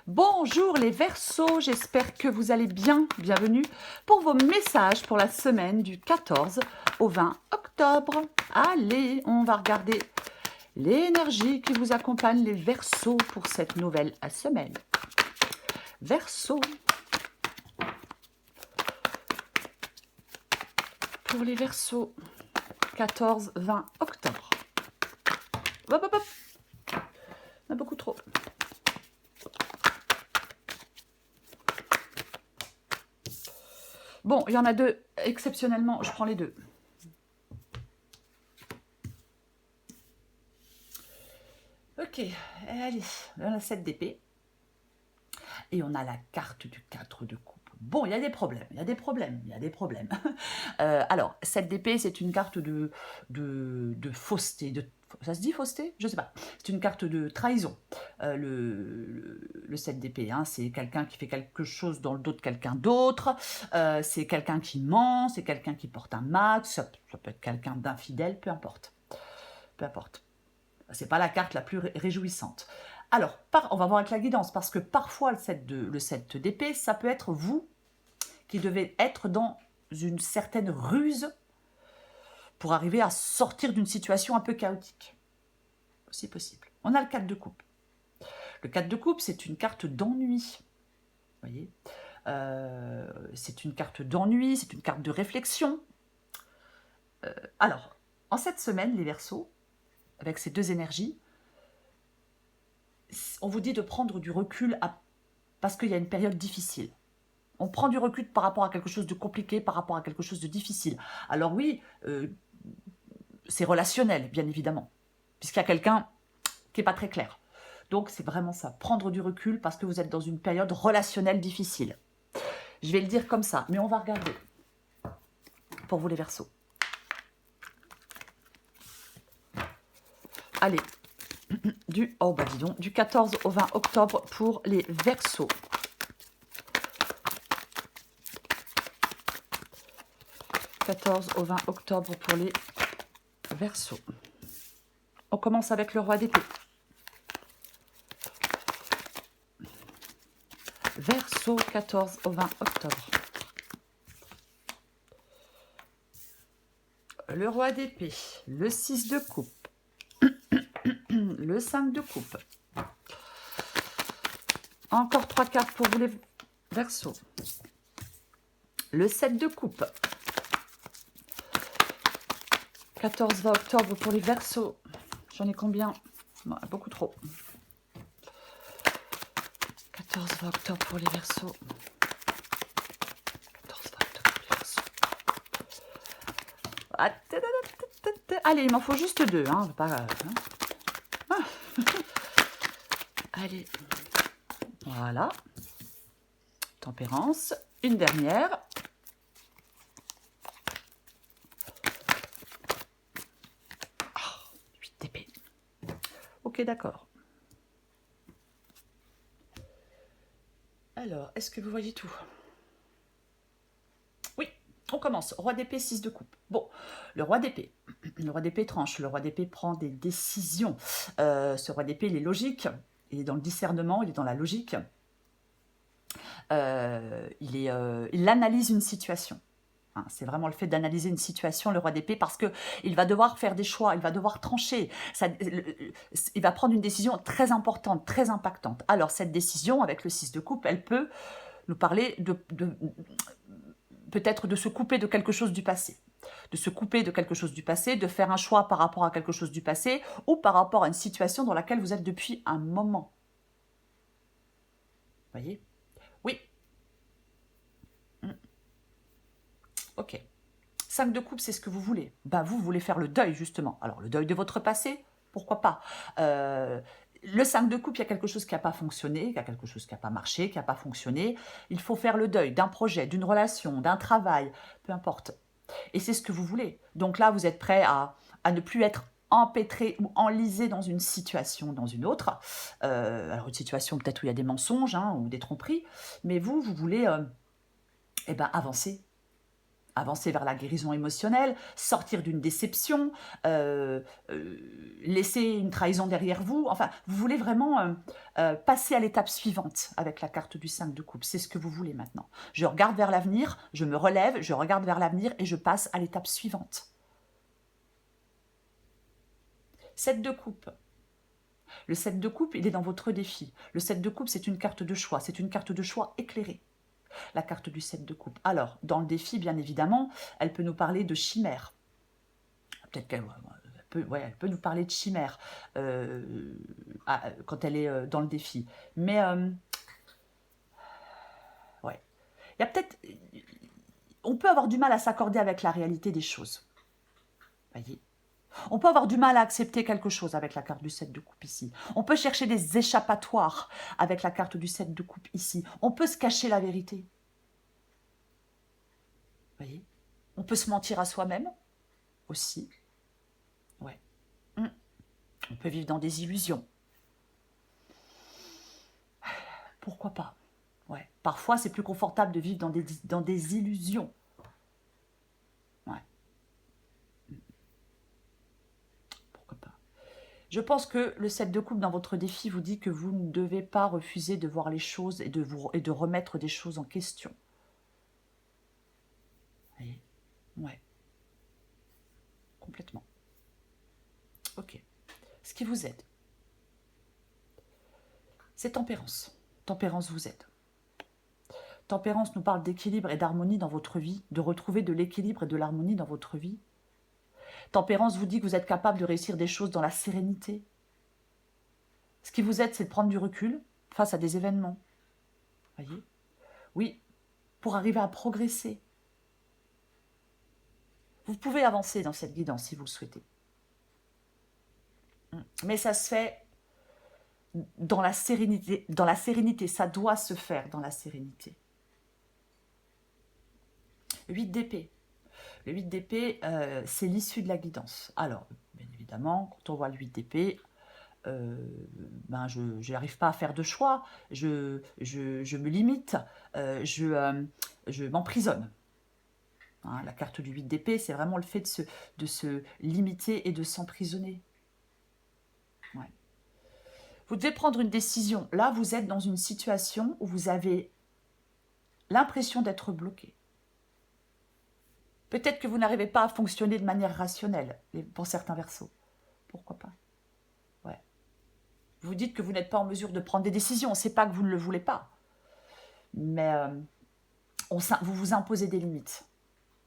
Bonjour les Verseaux, j'espère que vous allez bien. Bienvenue pour vos messages pour la semaine du 14 au 20 octobre. Allez, on va regarder l'énergie qui vous accompagne les Verseaux pour cette nouvelle semaine. Verseaux. Pour les Verseaux, 14-20 octobre. Hop, hop, hop. On a beaucoup trop. Bon, il y en a deux. Exceptionnellement, je prends les deux. Ok, allez, on a 7 d'épée. Et on a la carte du 4 de coupe. Bon, il y a des problèmes, il y a des problèmes, il y a des problèmes. Alors, 7 d'épée, c'est une carte de fausseté. Ça se dit fausseté? Je ne sais pas. C'est une carte de trahison. Le 7 d'épée, hein, c'est quelqu'un qui fait quelque chose dans le dos de quelqu'un d'autre. C'est quelqu'un qui ment, c'est quelqu'un qui porte un masque. Ça peut être quelqu'un d'infidèle, peu importe. Peu importe. C'est pas la carte la plus réjouissante. Alors, on va voir avec la guidance, parce que parfois le 7 d'épée, ça peut être vous qui devez être dans une certaine ruse pour arriver à sortir d'une situation un peu chaotique. C'est possible. On a le 4 de coupe. Le 4 de coupe, c'est une carte d'ennui. Vous voyez, c'est une carte d'ennui, c'est une carte de réflexion. Alors, en cette semaine, les Verseaux, avec ces deux énergies, on vous dit de prendre du recul parce qu'il y a une période difficile. On prend du recul par rapport à quelque chose de compliqué, par rapport à quelque chose de difficile. Alors oui, c'est relationnel, bien évidemment, puisqu'il y a quelqu'un qui n'est pas très clair. Donc c'est vraiment ça, prendre du recul parce que vous êtes dans une période relationnelle difficile. Je vais le dire comme ça, mais on va regarder pour vous les Verseaux. Allez, du 14 au 20 octobre pour les Verseaux. « 14 au 20 octobre pour les Verseaux. On commence avec le roi d'épée. Verseau, 14 au 20 octobre. Le roi d'épée, le 6 de coupe, le 5 de coupe. Encore 3 cartes pour vous les Verseaux. Le 7 de coupe. 14-20 octobre pour les Verseaux. J'en ai combien? Non, beaucoup trop. 14-20 octobre pour les Verseaux. 14-20 octobre pour les Verseaux. Allez, il m'en faut juste deux. Hein, pas grave. Hein. Allez. Voilà. Tempérance. Une dernière. Oh, 8 d'épée. Ok, d'accord. Alors, est-ce que vous voyez tout? Oui, on commence. Roi d'épée, 6 de coupe. Bon, le roi d'épée. Le roi d'épée tranche. Le roi d'épée prend des décisions. Ce roi d'épée, il est logique. Il est dans le discernement, il est dans la logique. Il analyse une situation. Hein, c'est vraiment le fait d'analyser une situation, le roi d'épée, parce qu'il va devoir faire des choix, il va devoir trancher. Il va prendre une décision très importante, très impactante. Alors, cette décision, avec le 6 de coupe, elle peut nous parler peut-être de se couper de quelque chose du passé. De se couper de quelque chose du passé, de faire un choix par rapport à quelque chose du passé, ou par rapport à une situation dans laquelle vous êtes depuis un moment. Vous voyez? Oui. Ok. 5 de coupe, c'est ce que vous voulez. Ben, vous voulez faire le deuil, justement. Alors, le deuil de votre passé, pourquoi pas. Le 5 de coupe, il y a quelque chose qui n'a pas fonctionné, il y a quelque chose qui n'a pas marché, qui n'a pas fonctionné. Il faut faire le deuil d'un projet, d'une relation, d'un travail, peu importe. Et c'est ce que vous voulez. Donc là, vous êtes prêt à ne plus être empêtré ou enlisé dans une situation, dans une autre. Alors, une situation peut-être où il y a des mensonges, hein, ou des tromperies. Mais vous voulez avancer. avancer vers la guérison émotionnelle, sortir d'une déception, laisser une trahison derrière vous. Enfin, vous voulez vraiment passer à l'étape suivante avec la carte du 5 de coupe. C'est ce que vous voulez maintenant. Je regarde vers l'avenir, je me relève, je regarde vers l'avenir et je passe à l'étape suivante. 7 de coupe. Le 7 de coupe, il est dans votre défi. Le 7 de coupe, c'est une carte de choix. C'est une carte de choix éclairée. La carte du 7 de coupe. Alors, dans le défi, bien évidemment, elle peut nous parler de chimère. Peut-être qu'elle elle peut nous parler de chimère quand elle est dans le défi. Mais, ouais. Il y a peut-être... On peut avoir du mal à s'accorder avec la réalité des choses. Voyez ? On peut avoir du mal à accepter quelque chose avec la carte du 7 de coupe ici. On peut chercher des échappatoires avec la carte du 7 de coupe ici. On peut se cacher la vérité. Voyez ? On peut se mentir à soi-même aussi. Ouais. On peut vivre dans des illusions. Pourquoi pas? Ouais. Parfois, c'est plus confortable de vivre dans des illusions. Ouais. Pourquoi pas? Je pense que le 7 de coupe dans votre défi vous dit que vous ne devez pas refuser de voir les choses et de remettre des choses en question. Vous voyez? Ouais. Complètement. Ok. Ce qui vous aide, c'est tempérance. Tempérance vous aide. Tempérance nous parle d'équilibre et d'harmonie dans votre vie, de retrouver de l'équilibre et de l'harmonie dans votre vie. Tempérance vous dit que vous êtes capable de réussir des choses dans la sérénité. Ce qui vous aide, c'est de prendre du recul face à des événements. Voyez ? Oui, pour arriver à progresser. Vous pouvez avancer dans cette guidance si vous le souhaitez. Mais ça se fait dans la sérénité. Dans la sérénité, ça doit se faire dans la sérénité. 8 d'épée. Le 8 d'épée, c'est l'issue de la guidance. Alors, bien évidemment, quand on voit le 8 d'épée, je n'arrive pas à faire de choix, je me limite, je m'emprisonne. Hein, la carte du 8 d'épée, c'est vraiment le fait de se limiter et de s'emprisonner. Ouais. Vous devez prendre une décision. Là, vous êtes dans une situation où vous avez l'impression d'être bloqué. Peut-être que vous n'arrivez pas à fonctionner de manière rationnelle pour certains verseaux. Pourquoi pas? Ouais. Vous dites que vous n'êtes pas en mesure de prendre des décisions. C'est pas que vous ne le voulez pas. Mais vous vous imposez des limites.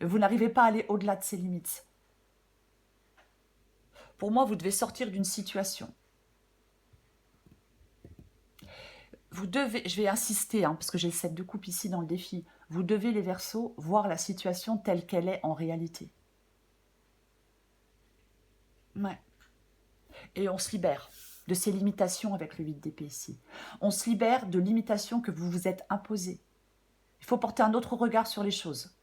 Vous n'arrivez pas à aller au-delà de ces limites. Pour moi, vous devez sortir d'une situation. Vous devez, je vais insister, parce que j'ai le 7 de coupe ici dans le défi, vous devez, les Verseaux, voir la situation telle qu'elle est en réalité. Ouais. Et on se libère de ces limitations avec le 8 d'épée ici. On se libère de limitations que vous vous êtes imposées. Il faut porter un autre regard sur les choses.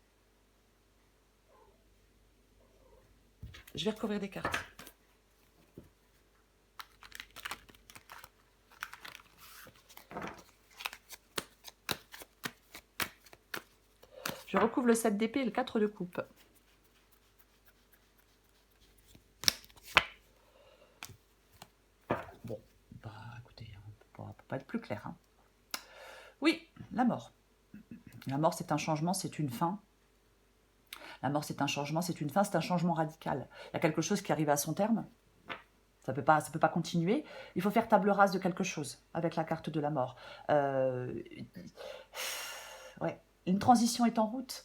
Je vais recouvrir des cartes. Je recouvre le 7 d'épée et le 4 de coupe. Bon, écoutez, on ne peut pas être plus clair. Hein. Oui, la mort. La mort, c'est un changement, c'est une fin. La mort, c'est un changement, c'est une fin, c'est un changement radical. Il y a quelque chose qui arrive à son terme. Ça ne peut pas continuer. Il faut faire table rase de quelque chose avec la carte de la mort. Ouais. Une transition est en route.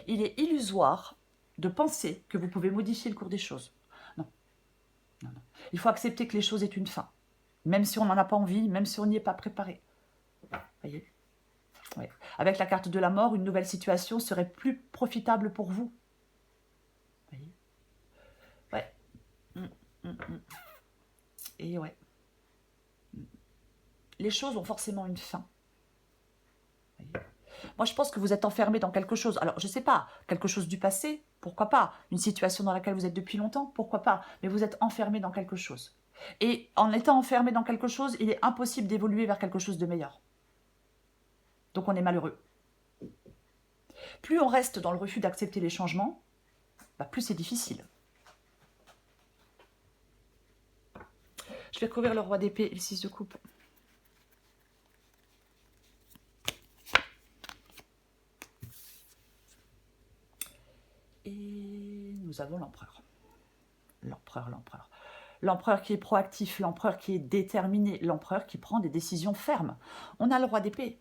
Il est illusoire de penser que vous pouvez modifier le cours des choses. Non. Non. Il faut accepter que les choses aient une fin. Même si on n'en a pas envie, même si on n'y est pas préparé. Voyez ? Ouais. Avec la carte de la mort, une nouvelle situation serait plus profitable pour vous. Voyez ? Ouais. Et ouais. Les choses ont forcément une fin. Voyez ? Moi, je pense que vous êtes enfermé dans quelque chose. Alors, je ne sais pas, quelque chose du passé, pourquoi pas? Une situation dans laquelle vous êtes depuis longtemps, pourquoi pas? Mais vous êtes enfermé dans quelque chose. Et en étant enfermé dans quelque chose, il est impossible d'évoluer vers quelque chose de meilleur. Donc, on est malheureux. Plus on reste dans le refus d'accepter les changements, bah, plus c'est difficile. Je vais couvrir le roi d'épée et le 6 de coupe. Et nous avons l'empereur. L'empereur. L'empereur qui est proactif, l'empereur qui est déterminé, l'empereur qui prend des décisions fermes. On a le roi d'épée.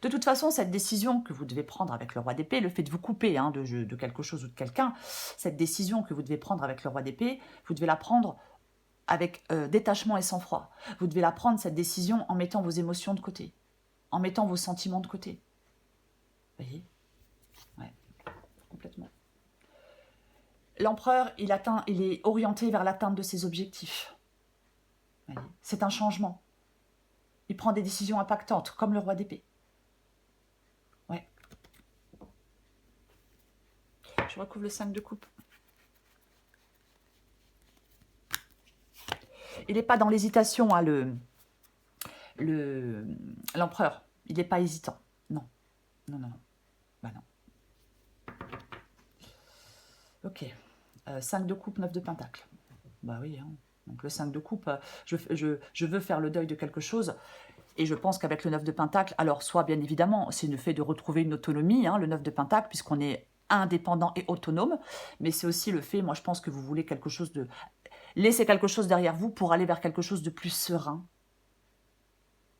De toute façon, cette décision que vous devez prendre avec le roi d'épée, le fait de vous couper hein, de quelque chose ou de quelqu'un, cette décision que vous devez prendre avec le roi d'épée, vous devez la prendre avec détachement et sang-froid. Vous devez la prendre, cette décision, en mettant vos émotions de côté, en mettant vos sentiments de côté. Vous voyez? Ouais, complètement. L'empereur, il est orienté vers l'atteinte de ses objectifs. C'est un changement. Il prend des décisions impactantes, comme le roi d'épée. Ouais. Je recouvre le 5 de coupe. Il n'est pas dans l'hésitation, hein, l'empereur. Il n'est pas hésitant. Non. Non. Bah non. Ok. 5 de coupe, 9 de pentacle. Bah oui. Hein. Donc le 5 de coupe, je veux faire le deuil de quelque chose. Et je pense qu'avec le 9 de pentacle, alors soit bien évidemment, c'est le fait de retrouver une autonomie, hein, le 9 de pentacle, puisqu'on est indépendant et autonome. Mais c'est aussi le fait, moi je pense que vous voulez quelque chose de... Laissez quelque chose derrière vous pour aller vers quelque chose de plus serein.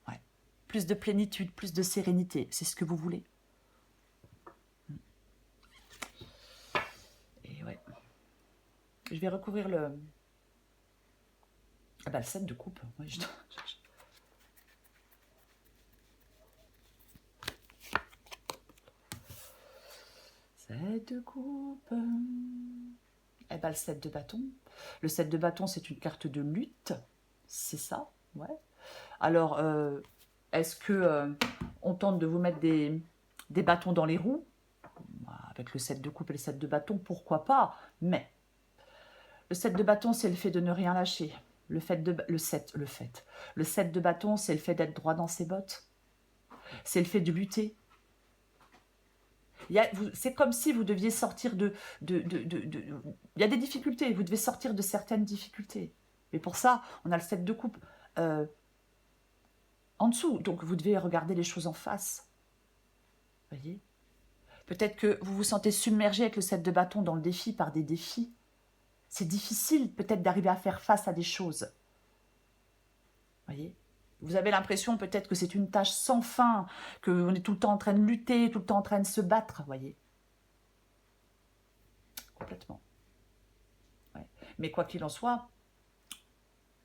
Ouais. Plus de plénitude, plus de sérénité. C'est ce que vous voulez. Et ouais. Je vais recouvrir le... Ah bah le 7 de coupe. Ouais, 7 de coupe. Eh ben, le 7 de bâton. Le 7 de bâton, c'est une carte de lutte. C'est ça, ouais. Alors, est-ce que on tente de vous mettre des bâtons dans les roues? Avec le 7 de coupe et le 7 de bâton, pourquoi pas? Mais le 7 de bâton, c'est le fait de ne rien lâcher. Le 7 de bâton, c'est le fait d'être droit dans ses bottes. C'est le fait de lutter. C'est comme si vous deviez sortir il y a des difficultés, vous devez sortir de certaines difficultés. Mais pour ça, on a le 7 de coupe en dessous. Donc, vous devez regarder les choses en face. Vous voyez? Peut-être que vous vous sentez submergé avec le 7 de bâton dans le défi par des défis. C'est difficile peut-être d'arriver à faire face à des choses. Vous voyez? Vous avez l'impression peut-être que c'est une tâche sans fin, qu'on est tout le temps en train de lutter, tout le temps en train de se battre, vous voyez? Complètement. Ouais. Mais quoi qu'il en soit,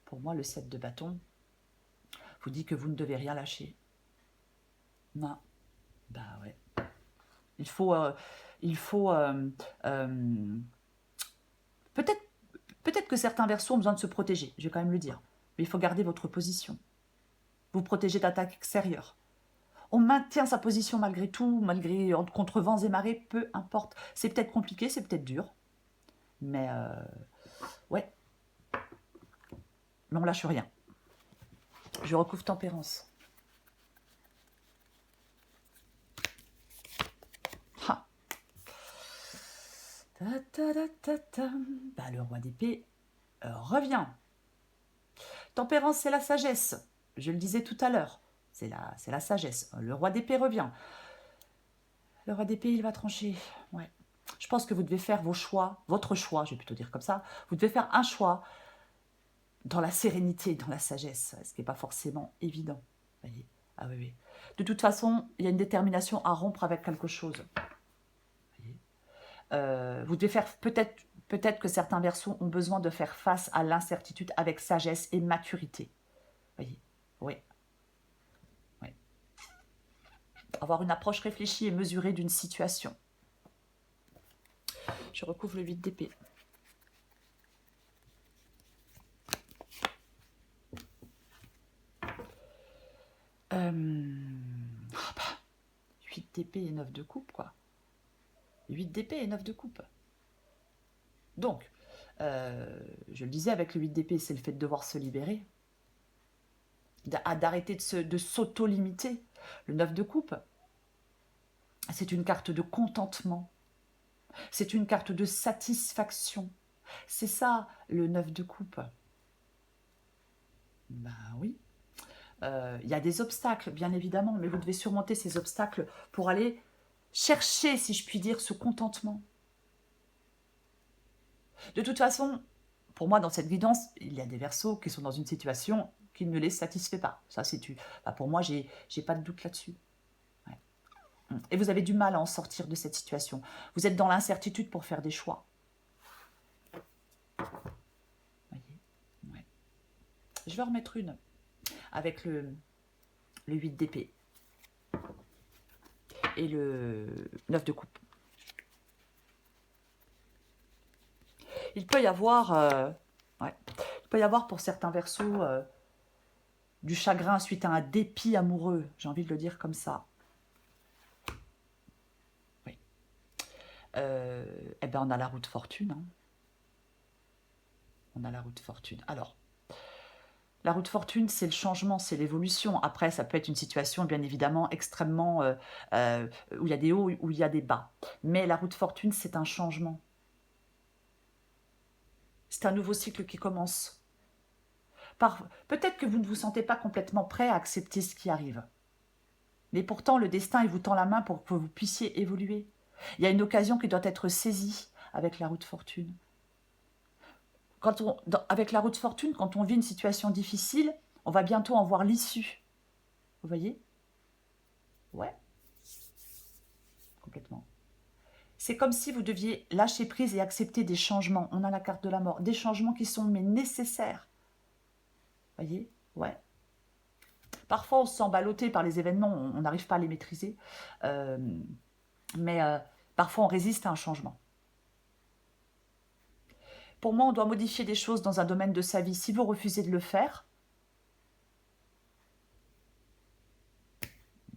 pour moi, le 7 de bâton vous dit que vous ne devez rien lâcher. Non. Bah ouais. Il faut peut-être que certains versos ont besoin de se protéger, je vais quand même le dire. Mais il faut garder votre position. Vous protéger d'attaques extérieures. On maintient sa position malgré tout, malgré contre vents et marées, peu importe. C'est peut-être compliqué, c'est peut-être dur. Mais ouais. Mais on lâche rien. Je recouvre tempérance. Ha. Bah, le roi d'épée revient. Tempérance, c'est la sagesse. Je le disais tout à l'heure. C'est la sagesse. Le roi d'épée revient. Le roi d'épée, il va trancher. Ouais. Je pense que vous devez faire vos choix, votre choix, je vais plutôt dire comme ça. Vous devez faire un choix dans la sérénité, dans la sagesse, ce qui n'est pas forcément évident. Vous voyez? Ah oui, oui. De toute façon, il y a une détermination à rompre avec quelque chose. Vous devez faire peut-être que certains versos ont besoin de faire face à l'incertitude avec sagesse et maturité. Vous voyez? Oui. Oui. Avoir une approche réfléchie et mesurée d'une situation. Je recouvre le 8 d'épée. Bah, 8 d'épée et 9 de coupe, quoi. 8 d'épée et 9 de coupe. Donc, je le disais, avec le 8 d'épée, c'est le fait de devoir se libérer, d'arrêter de s'auto-limiter. Le 9 de coupe, C'est une carte de contentement. C'est une carte de satisfaction. C'est ça, le 9 de coupe. Ben oui. Il y a des obstacles, bien évidemment, mais vous devez surmonter ces obstacles pour aller chercher, si je puis dire, ce contentement. De toute façon, pour moi, dans cette guidance, il y a des Verseaux qui sont dans une situation qui ne les satisfait pas. Ça, c'est pour moi, j'ai pas de doute là-dessus. Ouais. Et vous avez du mal à en sortir de cette situation. Vous êtes dans l'incertitude pour faire des choix. Voyez, ouais. Je vais en remettre une avec le 8 d'épée et le 9 de coupe. Il peut y avoir, il peut y avoir pour certains Verseaux du chagrin suite à un dépit amoureux, j'ai envie de le dire comme ça. Oui. Eh bien, on a la roue de fortune. Hein. On a la roue de fortune. Alors, la roue de fortune, c'est le changement, c'est l'évolution. Après, ça peut être une situation, bien évidemment, extrêmement... où il y a des hauts, où il y a des bas. Mais la roue de fortune, c'est un changement. C'est un nouveau cycle qui commence. Peut-être que vous ne vous sentez pas complètement prêt à accepter ce qui arrive. Mais pourtant, le destin, il vous tend la main pour que vous puissiez évoluer. Il y a une occasion qui doit être saisie avec la roue de fortune. Avec la roue de fortune, quand on vit une situation difficile, on va bientôt en voir l'issue. Vous voyez? Ouais. Complètement. C'est comme si vous deviez lâcher prise et accepter des changements. On a la carte de la mort. Des changements qui sont mais nécessaires. Vous voyez? Ouais. Parfois, on se sent ballotté par les événements, on n'arrive pas à les maîtriser. Mais parfois, on résiste à un changement. Pour moi, on doit modifier des choses dans un domaine de sa vie. Si vous refusez de le faire,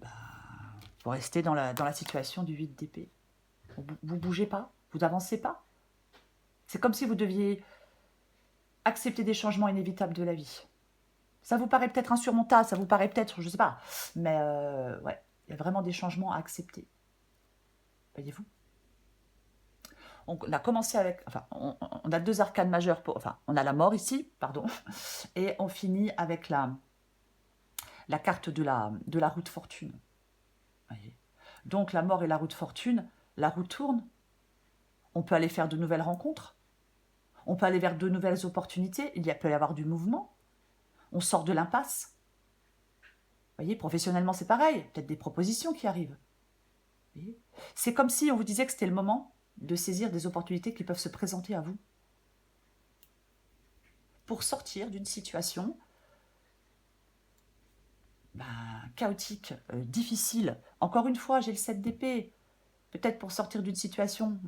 vous restez dans la situation du 8 d'épée. Vous ne bougez pas, vous n'avancez pas. C'est comme si vous deviez accepter des changements inévitables de la vie. Ça vous paraît peut-être insurmontable, ça vous paraît peut-être, je ne sais pas, mais ouais, il y a vraiment des changements à accepter. Voyez-vous? On a commencé avec, enfin, on a deux arcanes majeures, on a la mort ici, pardon, et on finit avec la carte de la roue de fortune. Voyez. Donc la mort et la roue de fortune, la roue tourne, on peut aller faire de nouvelles rencontres, on peut aller vers de nouvelles opportunités, peut y avoir du mouvement, on sort de l'impasse. Vous voyez, professionnellement c'est pareil, peut-être des propositions qui arrivent. C'est comme si on vous disait que c'était le moment de saisir des opportunités qui peuvent se présenter à vous pour sortir d'une situation chaotique, difficile. Encore une fois, j'ai le 7 d'épée. Peut-être pour sortir d'une situation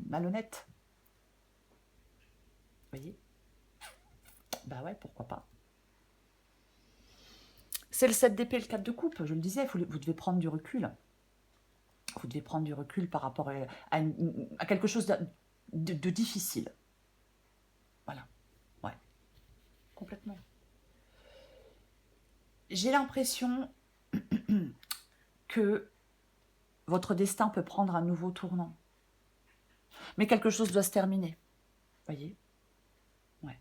malhonnête. Vous voyez? Bah ouais, pourquoi pas. C'est le 7 d'épée, le 4 de coupe. Je le disais, vous devez prendre du recul. Vous devez prendre du recul par rapport à quelque chose de difficile. Voilà. Ouais. Complètement. J'ai l'impression que votre destin peut prendre un nouveau tournant. Mais quelque chose doit se terminer. Voyez? Ouais.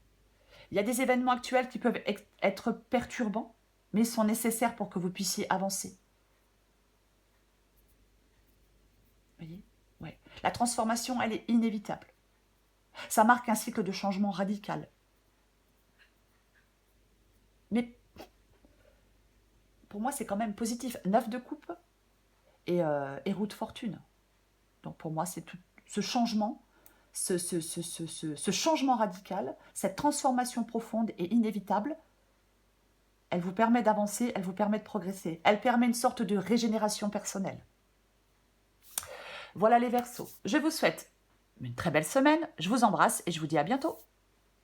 Il y a des événements actuels qui peuvent être perturbants, mais sont nécessaires pour que vous puissiez avancer. Voyez? Ouais. La transformation, elle est inévitable. Ça marque un cycle de changement radical. Mais pour moi, c'est quand même positif. 9 de coupe et roue de fortune. Donc pour moi, c'est tout ce changement, ce changement radical, cette transformation profonde et inévitable, elle vous permet d'avancer, elle vous permet de progresser. Elle permet une sorte de régénération personnelle. Voilà les Verseaux. Je vous souhaite une très belle semaine. Je vous embrasse et je vous dis à bientôt.